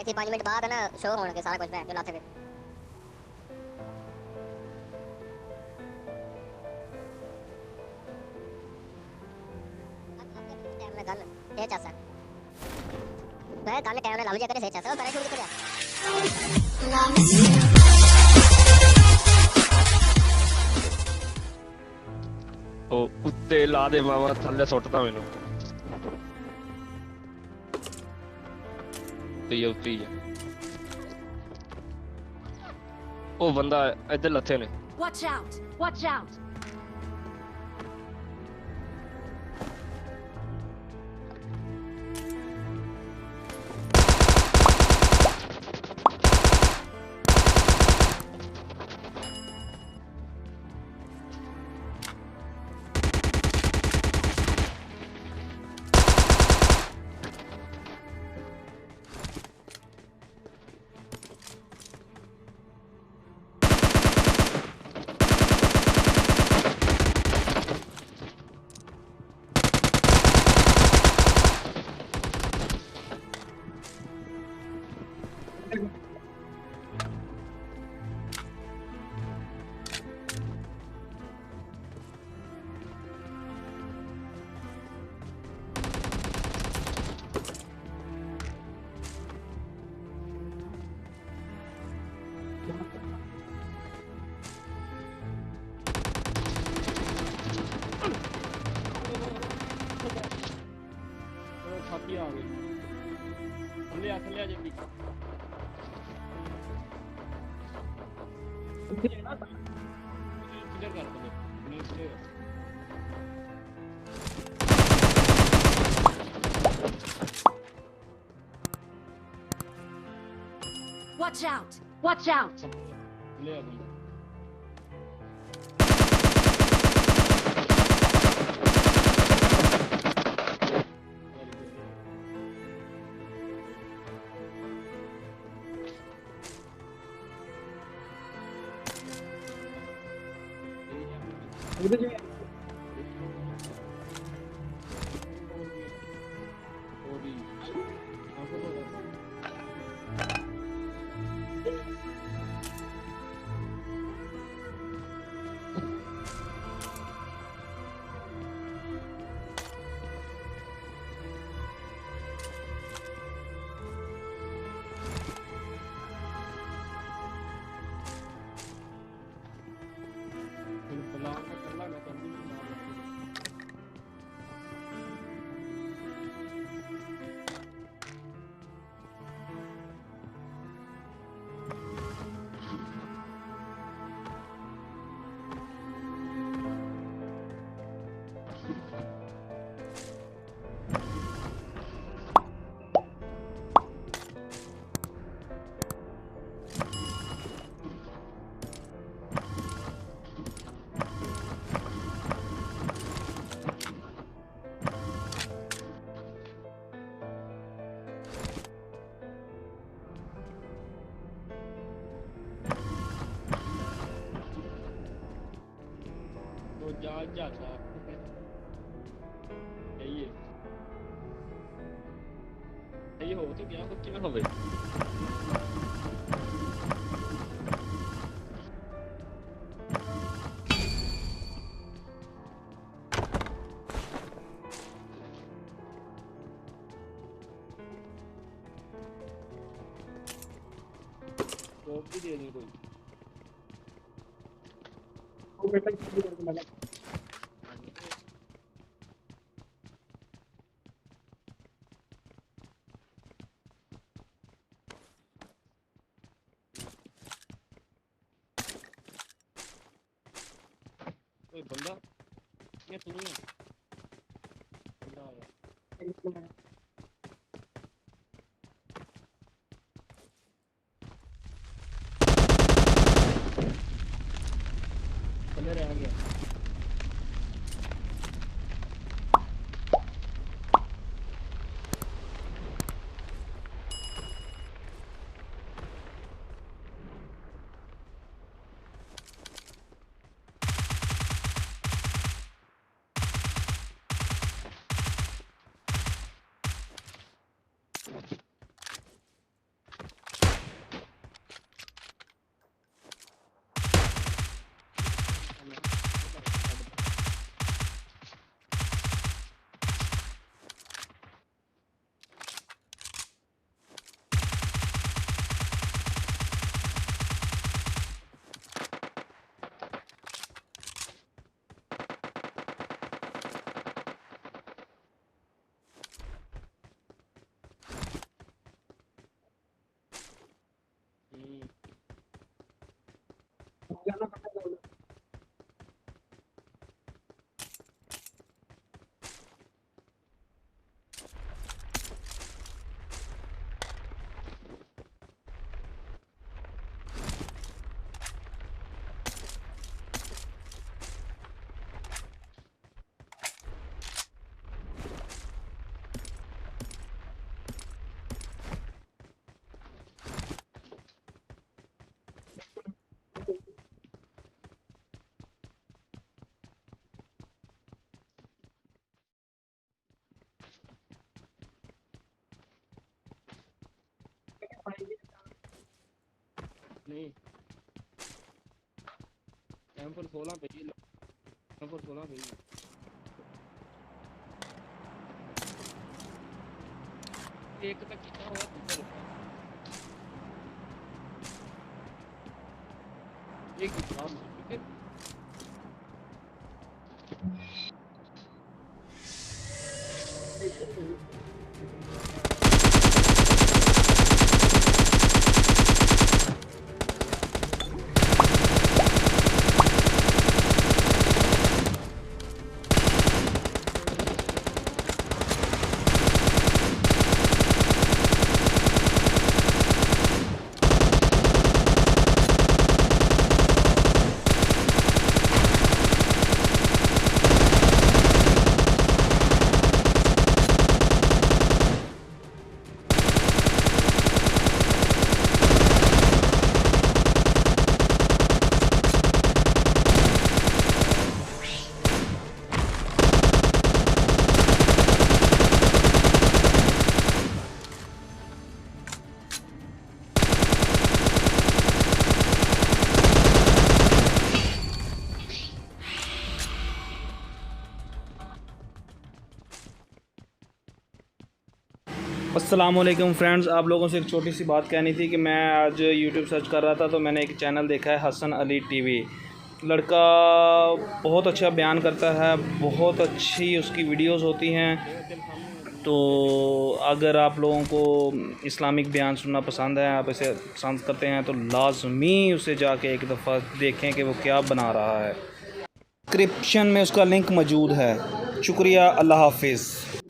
इसी 5 मिनट बाद है ना शो होने के सारा कुछ मैं जो लाते फिर टाइम में गन ये चासा मैं गन टाइम में लाव जा करे से चासा करे छोड़ के जा ओ उत्ते ला दे मामा थल्ले सुੱਟਦਾ ਮੈਨੂੰ ਤੇ ਇਹ ਉੱਤੇ ਹੀ ਉਹ ਬੰਦਾ ਇੱਧਰ ਲੱਥੇ ਨੇ Watch out! Watch out! Watch out! Watch out! जाता यही हो तो क्या कुछ में होवे वो भी दे दे कोई वो बेटा किसी को लगा बंदा ये तू नहीं है बंदा आया बंदे रह गया नहीं M4 16 पे ही M4 16 पे ही एक तक कितना हुआ दूसरा रुका एक काम ठीक है अस्सलाम वालेकुम फ्रेंड्स, आप लोगों से एक छोटी सी बात कहनी थी कि मैं आज यूट्यूब सर्च कर रहा था तो मैंने एक चैनल देखा है हसन अली टीवी। लड़का बहुत अच्छा बयान करता है, बहुत अच्छी उसकी वीडियोस होती हैं। तो अगर आप लोगों को इस्लामिक बयान सुनना पसंद है, आप इसे पसंद करते हैं तो लाजमी उसे जाके एक दफ़ा देखें कि वो क्या बना रहा है। डिस्क्रिप्शन में उसका लिंक मौजूद है। शुक्रिया, अल्लाह हाफिज़।